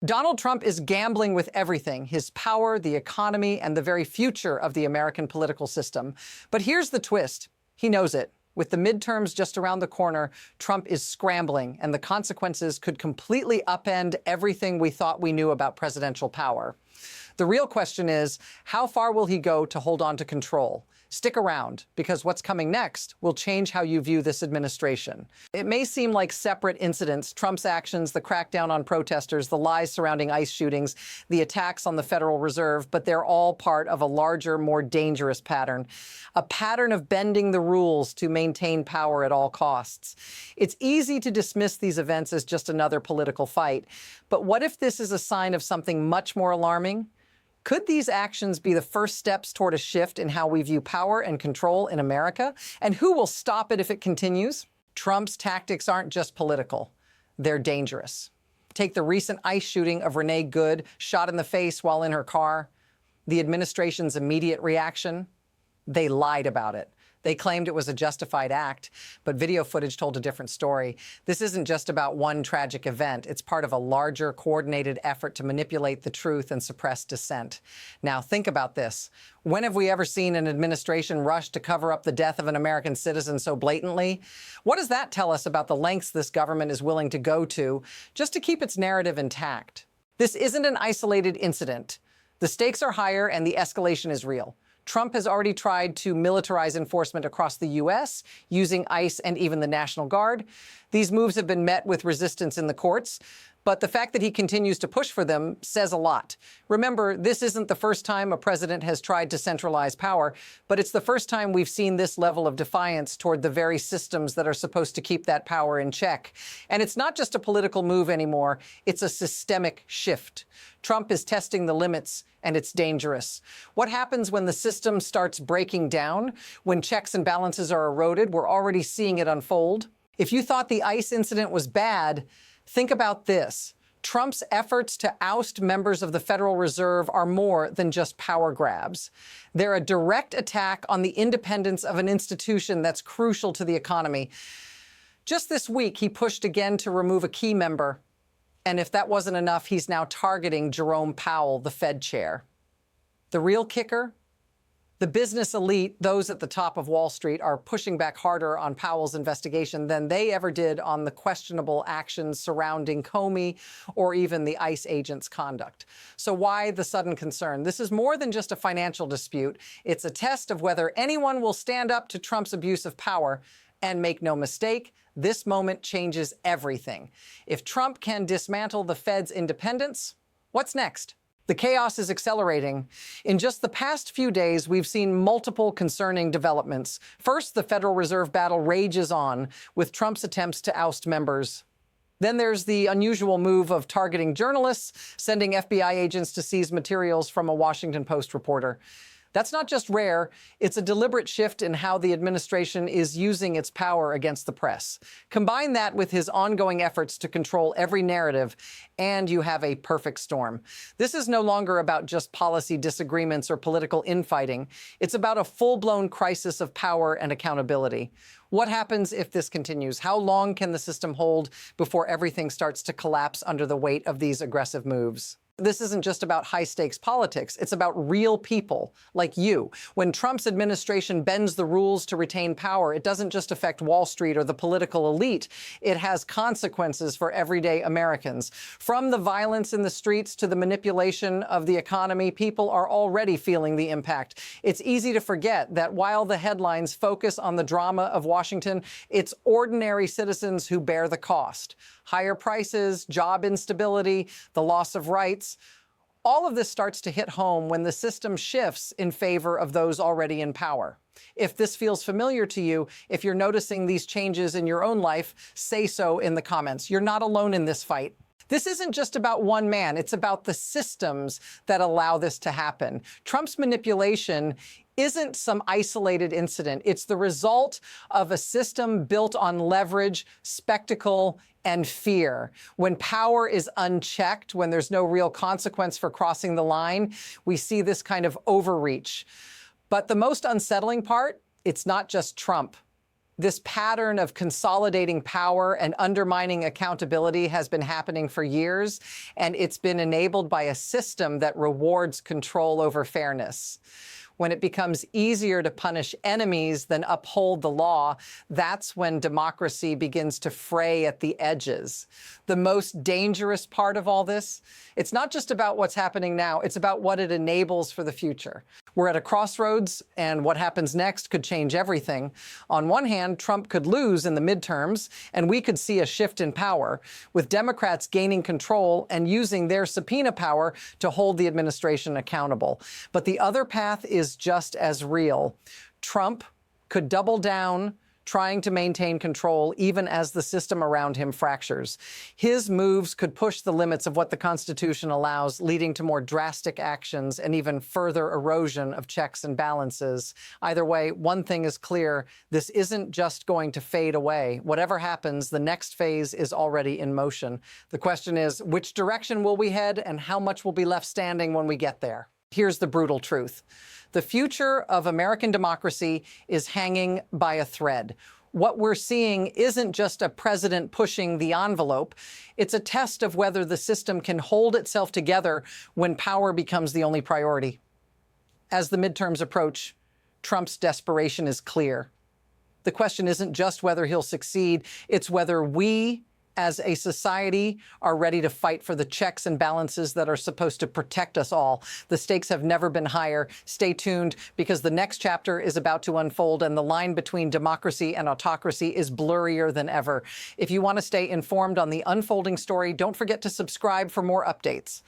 Donald Trump is gambling with everything: his power, the economy, and the very future of the American political system. But here's the twist. He knows it. With the midterms just around the corner, Trump is scrambling, and the consequences could completely upend everything we thought we knew about presidential power. The real question is, how far will he go to hold on to control? Stick around, because what's coming next will change how you view this administration. It may seem like separate incidents: Trump's actions, the crackdown on protesters, the lies surrounding ICE shootings, the attacks on the Federal Reserve, but they're all part of a larger, more dangerous pattern. A pattern of bending the rules to maintain power at all costs. It's easy to dismiss these events as just another political fight, but what if this is a sign of something much more alarming? Could these actions be the first steps toward a shift in how we view power and control in America? And who will stop it if it continues? Trump's tactics aren't just political. They're dangerous. Take the recent ICE shooting of Renee Good, shot in the face while in her car. The administration's immediate reaction: they lied about it. They claimed it was a justified act, but video footage told a different story. This isn't just about one tragic event. It's part of a larger, coordinated effort to manipulate the truth and suppress dissent. Now, think about this. When have we ever seen an administration rush to cover up the death of an American citizen so blatantly? What does that tell us about the lengths this government is willing to go to just to keep its narrative intact? This isn't an isolated incident. The stakes are higher and the escalation is real. Trump has already tried to militarize enforcement across the U.S. using ICE and even the National Guard. These moves have been met with resistance in the courts, but the fact that he continues to push for them says a lot. Remember, this isn't the first time a president has tried to centralize power, but it's the first time we've seen this level of defiance toward the very systems that are supposed to keep that power in check. And it's not just a political move anymore, it's a systemic shift. Trump is testing the limits, and it's dangerous. What happens when the system starts breaking down? When checks and balances are eroded? We're already seeing it unfold. If you thought the ICE incident was bad, think about this. Trump's efforts to oust members of the Federal Reserve are more than just power grabs. They're a direct attack on the independence of an institution that's crucial to the economy. Just this week, he pushed again to remove a key member. And if that wasn't enough, he's now targeting Jerome Powell, the Fed chair. The real kicker? The business elite, those at the top of Wall Street, are pushing back harder on Powell's investigation than they ever did on the questionable actions surrounding Comey or even the ICE agents' conduct. So why the sudden concern? This is more than just a financial dispute. It's a test of whether anyone will stand up to Trump's abuse of power. And make no mistake, this moment changes everything. If Trump can dismantle the Fed's independence, what's next? The chaos is accelerating. In just the past few days, we've seen multiple concerning developments. First, the Federal Reserve battle rages on, with Trump's attempts to oust members. Then there's the unusual move of targeting journalists, sending FBI agents to seize materials from a Washington Post reporter. That's not just rare, it's a deliberate shift in how the administration is using its power against the press. Combine that with his ongoing efforts to control every narrative, and you have a perfect storm. This is no longer about just policy disagreements or political infighting. It's about a full-blown crisis of power and accountability. What happens if this continues? How long can the system hold before everything starts to collapse under the weight of these aggressive moves? This isn't just about high-stakes politics. It's about real people like you. When Trump's administration bends the rules to retain power, it doesn't just affect Wall Street or the political elite. It has consequences for everyday Americans. From the violence in the streets to the manipulation of the economy, people are already feeling the impact. It's easy to forget that while the headlines focus on the drama of Washington, it's ordinary citizens who bear the cost. Higher prices, job instability, the loss of rights. All of this starts to hit home when the system shifts in favor of those already in power. If this feels familiar to you, if you're noticing these changes in your own life, say so in the comments. You're not alone in this fight. This isn't just about one man. It's about the systems that allow this to happen. Trump's manipulation isn't some isolated incident. It's the result of a system built on leverage, spectacle, and fear. When power is unchecked, when there's no real consequence for crossing the line, we see this kind of overreach. But the most unsettling part, it's not just Trump. This pattern of consolidating power and undermining accountability has been happening for years, and it's been enabled by a system that rewards control over fairness. When it becomes easier to punish enemies than uphold the law, that's when democracy begins to fray at the edges. The most dangerous part of all this, it's not just about what's happening now, it's about what it enables for the future. We're at a crossroads, and what happens next could change everything. On one hand, Trump could lose in the midterms, and we could see a shift in power, with Democrats gaining control and using their subpoena power to hold the administration accountable. But the other path is just as real. Trump could double down, trying to maintain control even as the system around him fractures. His moves could push the limits of what the Constitution allows, leading to more drastic actions and even further erosion of checks and balances. Either way, one thing is clear: this isn't just going to fade away. Whatever happens, the next phase is already in motion. The question is, which direction will we head, and how much will be left standing when we get there? Here's the brutal truth. The future of American democracy is hanging by a thread. What we're seeing isn't just a president pushing the envelope. It's a test of whether the system can hold itself together when power becomes the only priority. As the midterms approach, Trump's desperation is clear. The question isn't just whether he'll succeed, it's whether we, as a society, are ready to fight for the checks and balances that are supposed to protect us all. The stakes have never been higher. Stay tuned, because the next chapter is about to unfold, and the line between democracy and autocracy is blurrier than ever. If you want to stay informed on the unfolding story, don't forget to subscribe for more updates.